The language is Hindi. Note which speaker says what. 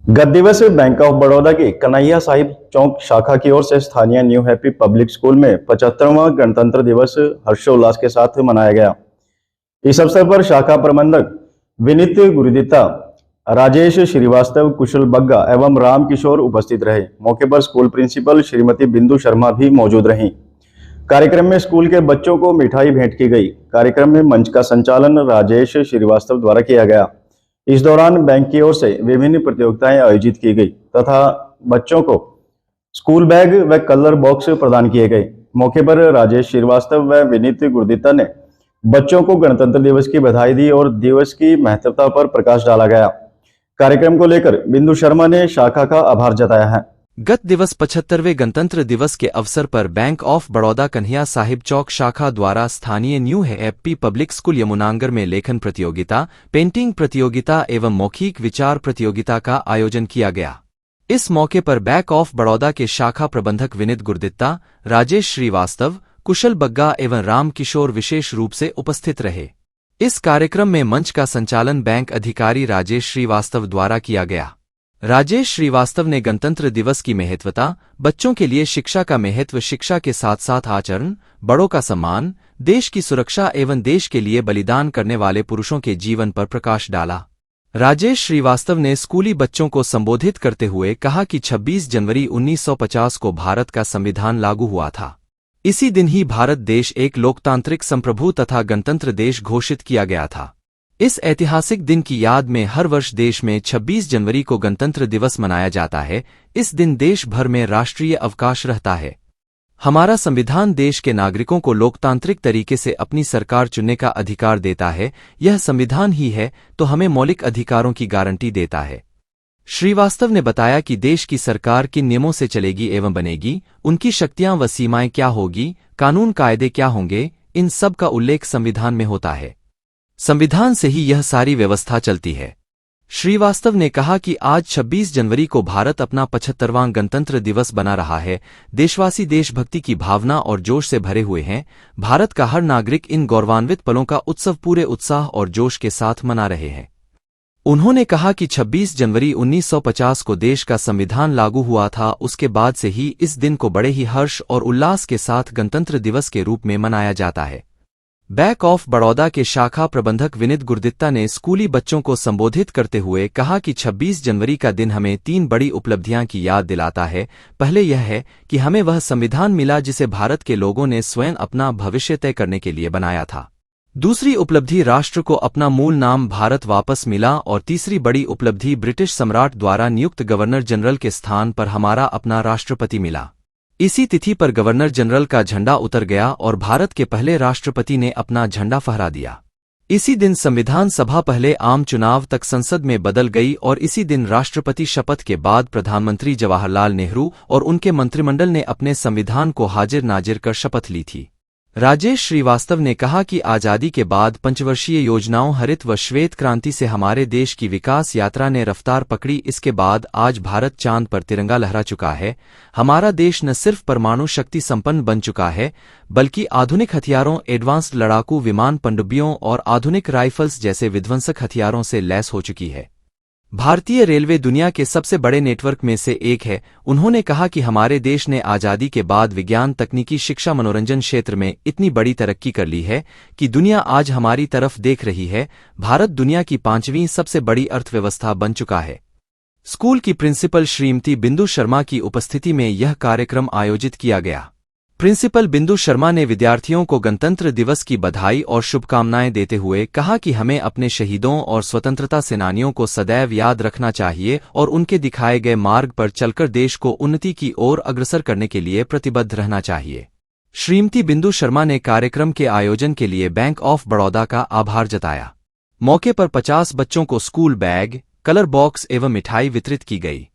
Speaker 1: गत दिवस बैंक ऑफ बड़ौदा की कन्हैया साहिब चौक शाखा की ओर से स्थानीय न्यू हैप्पी पब्लिक स्कूल में 75वां गणतंत्र दिवस हर्षोल्लास के साथ मनाया गया। इस अवसर पर शाखा प्रबंधक विनीत गुरुदित्ता, राजेश श्रीवास्तव, कुशल बग्गा एवं राम किशोर उपस्थित रहे। मौके पर स्कूल प्रिंसिपल श्रीमती बिंदु शर्मा भी मौजूद रहीं। कार्यक्रम में स्कूल के बच्चों को मिठाई भेंट की गई। कार्यक्रम में मंच का संचालन राजेश श्रीवास्तव द्वारा किया गया। इस दौरान बैंक की ओर से विभिन्न प्रतियोगिताएं आयोजित की गई तथा बच्चों को स्कूल बैग व कलर बॉक्स प्रदान किए गए। मौके पर राजेश श्रीवास्तव व विनीत गुरुदित्ता ने बच्चों को गणतंत्र दिवस की बधाई दी और दिवस की महत्वता पर प्रकाश डाला गया। कार्यक्रम को लेकर बिंदु शर्मा ने शाखा का आभार जताया है।
Speaker 2: गत दिवस 75वें गणतंत्र दिवस के अवसर पर बैंक ऑफ बड़ौदा कन्हैया साहिब चौक शाखा द्वारा स्थानीय new happy public school Yamunanagar में लेखन प्रतियोगिता, पेंटिंग प्रतियोगिता एवं मौखिक विचार प्रतियोगिता का आयोजन किया गया। इस मौके पर बैंक ऑफ बड़ौदा के शाखा प्रबंधक विनीत गुरुदित्ता, राजेश श्रीवास्तव, कुशल बग्गा एवं राम किशोर विशेष रूप से उपस्थित रहे। इस कार्यक्रम में मंच का संचालन बैंक अधिकारी राजेश श्रीवास्तव द्वारा किया गया। राजेश श्रीवास्तव ने गणतंत्र दिवस की महत्वता, बच्चों के लिए शिक्षा का महत्व, शिक्षा के साथ साथ आचरण, बड़ों का सम्मान, देश की सुरक्षा एवं देश के लिए बलिदान करने वाले पुरुषों के जीवन पर प्रकाश डाला। राजेश श्रीवास्तव ने स्कूली बच्चों को संबोधित करते हुए कहा कि 26 जनवरी 1950 को भारत का संविधान लागू हुआ था। इसी दिन ही भारत देश एक लोकतांत्रिक संप्रभु तथा गणतंत्र देश घोषित किया गया था। इस ऐतिहासिक दिन की याद में हर वर्ष देश में 26 जनवरी को गणतंत्र दिवस मनाया जाता है। इस दिन देश भर में राष्ट्रीय अवकाश रहता है। हमारा संविधान देश के नागरिकों को लोकतांत्रिक तरीके से अपनी सरकार चुनने का अधिकार देता है। यह संविधान ही है तो हमें मौलिक अधिकारों की गारंटी देता है। श्रीवास्तव ने बताया कि देश की सरकार किन नियमों से चलेगी एवं बनेगी, उनकी शक्तियां व सीमाएं क्या होगी, कानून कायदे क्या होंगे, इन सब का उल्लेख संविधान में होता है। संविधान से ही यह सारी व्यवस्था चलती है। श्रीवास्तव ने कहा कि आज 26 जनवरी को भारत अपना 75वां गणतंत्र दिवस बना रहा है। देशवासी देशभक्ति की भावना और जोश से भरे हुए हैं। भारत का हर नागरिक इन गौरवान्वित पलों का उत्सव पूरे उत्साह और जोश के साथ मना रहे हैं। उन्होंने कहा कि 26 जनवरी 1950 को देश का संविधान लागू हुआ था। उसके बाद से ही इस दिन को बड़े ही हर्ष और उल्लास के साथ गणतंत्र दिवस के रूप में मनाया जाता है। बैंक ऑफ बड़ौदा के शाखा प्रबंधक विनीत गुरुदित्ता ने स्कूली बच्चों को संबोधित करते हुए कहा कि 26 जनवरी का दिन हमें 3 बड़ी उपलब्धियां की याद दिलाता है। पहले यह है कि हमें वह संविधान मिला जिसे भारत के लोगों ने स्वयं अपना भविष्य तय करने के लिए बनाया था। दूसरी उपलब्धि, राष्ट्र को अपना मूल नाम भारत वापस मिला। और तीसरी बड़ी उपलब्धि, ब्रिटिश सम्राट द्वारा नियुक्त गवर्नर जनरल के स्थान पर हमारा अपना राष्ट्रपति मिला। इसी तिथि पर गवर्नर जनरल का झंडा उतर गया और भारत के पहले राष्ट्रपति ने अपना झंडा फहरा दिया। इसी दिन संविधान सभा पहले आम चुनाव तक संसद में बदल गई और इसी दिन राष्ट्रपति शपथ के बाद प्रधानमंत्री जवाहरलाल नेहरू और उनके मंत्रिमंडल ने अपने संविधान को हाजिर नाजिर कर शपथ ली थी। राजेश श्रीवास्तव ने कहा कि आजादी के बाद पंचवर्षीय योजनाओं, हरित व श्वेत क्रांति से हमारे देश की विकास यात्रा ने रफ्तार पकड़ी। इसके बाद आज भारत चांद पर तिरंगा लहरा चुका है। हमारा देश न सिर्फ परमाणु शक्ति संपन्न बन चुका है, बल्कि आधुनिक हथियारों, एडवांस्ड लड़ाकू विमान, पनडुब्बियों और आधुनिक राइफल्स जैसे विध्वंसक हथियारों से लैस हो चुकी है। भारतीय रेलवे दुनिया के सबसे बड़े नेटवर्क में से एक है। उन्होंने कहा कि हमारे देश ने आजादी के बाद विज्ञान, तकनीकी, शिक्षा, मनोरंजन क्षेत्र में इतनी बड़ी तरक्की कर ली है कि दुनिया आज हमारी तरफ देख रही है। भारत दुनिया की 5वीं सबसे बड़ी अर्थव्यवस्था बन चुका है। स्कूल की प्रिंसिपल श्रीमती बिंदु शर्मा की उपस्थिति में यह कार्यक्रम आयोजित किया गया। प्रिंसिपल बिंदु शर्मा ने विद्यार्थियों को गणतंत्र दिवस की बधाई और शुभकामनाएं देते हुए कहा कि हमें अपने शहीदों और स्वतंत्रता सेनानियों को सदैव याद रखना चाहिए और उनके दिखाए गए मार्ग पर चलकर देश को उन्नति की ओर अग्रसर करने के लिए प्रतिबद्ध रहना चाहिए। श्रीमती बिंदु शर्मा ने कार्यक्रम के आयोजन के लिए बैंक ऑफ बड़ौदा का आभार जताया। मौके पर 50 बच्चों को स्कूल बैग, कलर बॉक्स एवं मिठाई वितरित की गई।